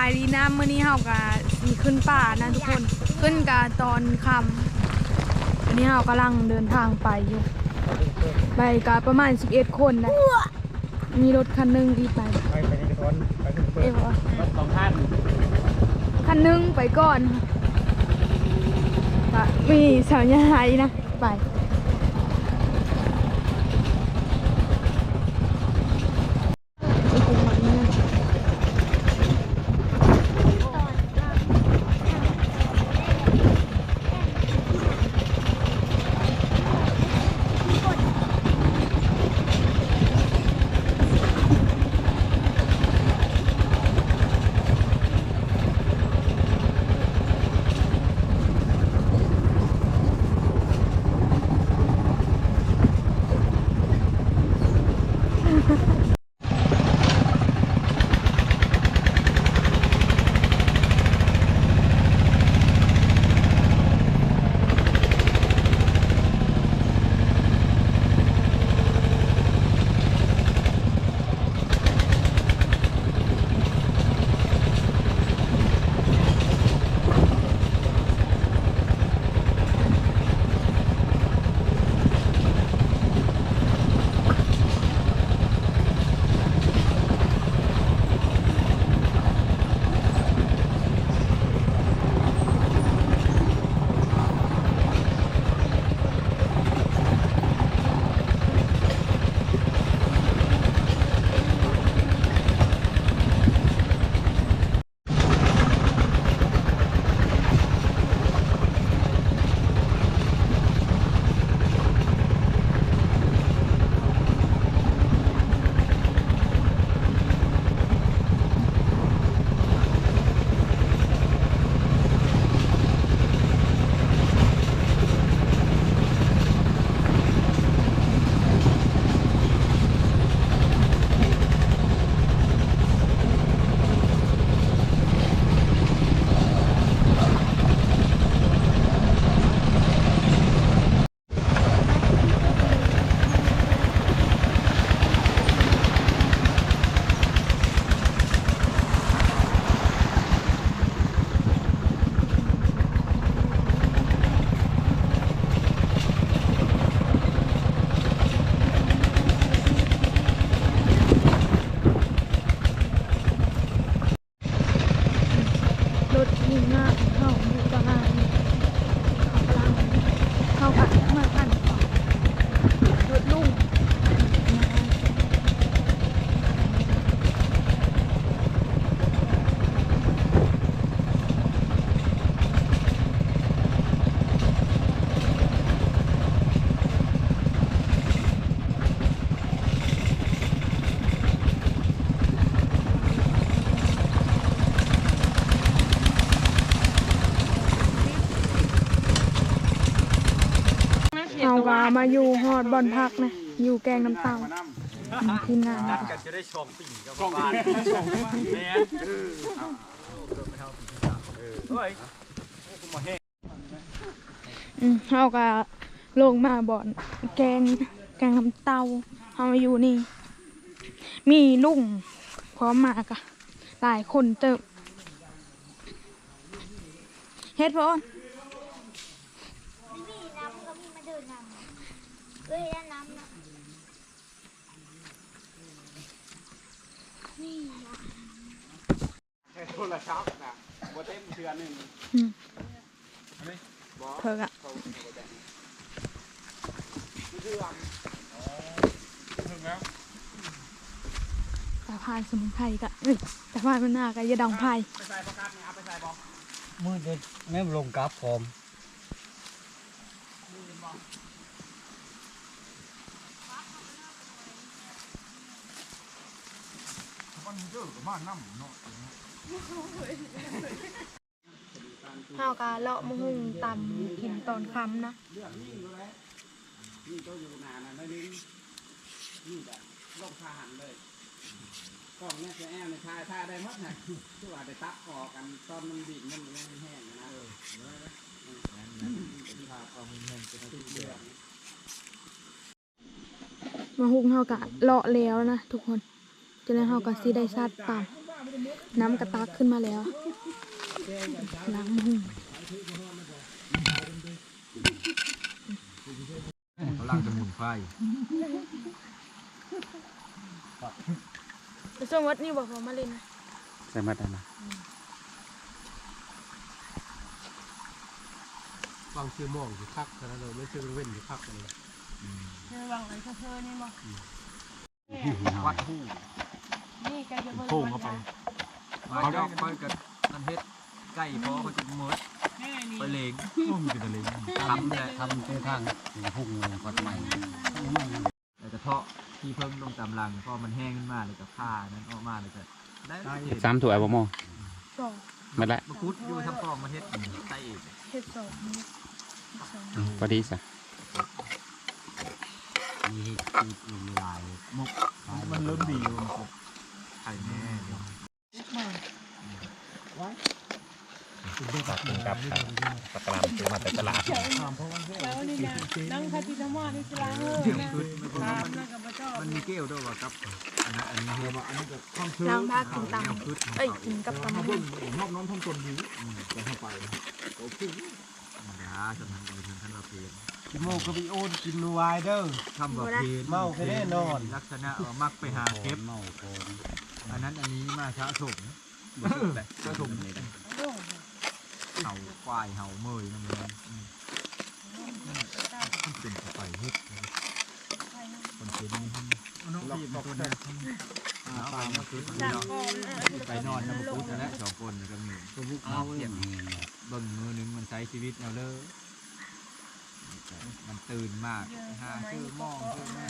ายดีนะเมื่อนี้เฮากะสีขึ้นป่านะทุกคนขึ้นกะตอนค่ำวันนี้เฮากำลังเดินทางไปอยู่ไปกะประมาณ11 คนนะมีรถคันนึงอีกไปนี่กระท้อนไปขึ้นเปิดรถ2 คันคันนึงไปก่อนค่ะมีสาวยายนะไปรถยิงหน้าเข้าอยู่ประมาณเข้ากันมาทันรถลุงเอากามาอยู่ฮอดบอนพักนะอยู่แกงน้ำเต้าทีมงานนะจะได้2 ปีกับบ้านแม่เอากาลงมาบ่อนแกงน้ำเต้าเอามาอยู่นี่มีลุงพร้อมมากะหลายคนเติบเฮ็ดพอนโทรศัพท์นะบ่เต็มเทื่อนึงเพิ่งอ่ะแต่พายสมุนไพรกะแต่พายมันหน้ากะยาดองไผ่ไปใส่ประกันเนี่ยเอาไปใส่บ่มือเด็ดแม่ลงกราฟพร้อมข้าวกาเลาะมะฮุ่งตำกินตอนค่ำนะนี่ก็อยู่นานนะนี่นี่แบบลงทหารเลยกล้องเนี่ยจะแอมในชายท่าได้มัดนะที่ว่าได้ตักคอกันตอนมันดิ่งมันแห้งนะมะฮุ่งข้าวกะเลาะแล้วนะทุกคนจะได้ข้าวกะซีได้ซัดเปล่า น้ำกระตักขึ้นมาแล้วล้างมือ เขาล่างสมุนไพร ไปสมมตินี่บอกผมมาเล่นนะ ใส่มาได้นะ วางเชื่อมองอยู่พักนะเราไม่เชื่อเว้นอยู่พักเลย เธอวางอะไรเธอนี่บอก วัดผู้ นี่ใกล้จะเบิ่ง โค้งเข้าไปเขาจะไปกับนันเฮ็ดใกล้พอเขาจะมืดไปเลงมันเป็นเลงทำเลย ทำเส้นทางพุ่งกดใหม่ แต่กระเทาะที่เพิ่มลงตามรังพอมันแห้งขึ้นมาเลยกับผ้านั้นออกมาเลยก็ได้ 3ถ้วยบ่หมอ สอง มาละ มาคุดอยู่ทำกองมาเฮ็ดใต้เอก เฮ็ดสองนี่สอง พอดีซะ มีลายมุกมันเริ่มดีมันครบไข่แม่เดี๋ยว ครับปลากรามซื้อมาแต่ตลาด แล้วนี่นะนั่งคาติธรรมะนี่จะล้าง เที่ยงคืนมันมีเกลียวด้วยครับอันนี้เรียกว่าอันนี้ก็ข้างคืน ล้างผ้ากินตำเอ้ยกินกับตำลึง นอกน้องทำตนดีจะเข้าไปโอเคอย่าจนนั้นเลยท่านเราเพล กินโมกบิโอนกินนูวายเด้อ ทำแบบเพล เมาไปแน่นอน ลักษณะมักไปหาเก็บอันนั้นอันนี้มาสะสมสะสมเห่าควายเห่าเมยนั่นเองมันเป็นไปเฮ็ดคนเป็นล็อกตัวนี้ตามมาคือไปนอนน้ำพุแล้วสองคนก็มีตัวบุกเอาเห็นเบิ่งมือนึงมันใช้ชีวิตเอาเลยมันตื่นมากหาชื่อมองชื่อแม่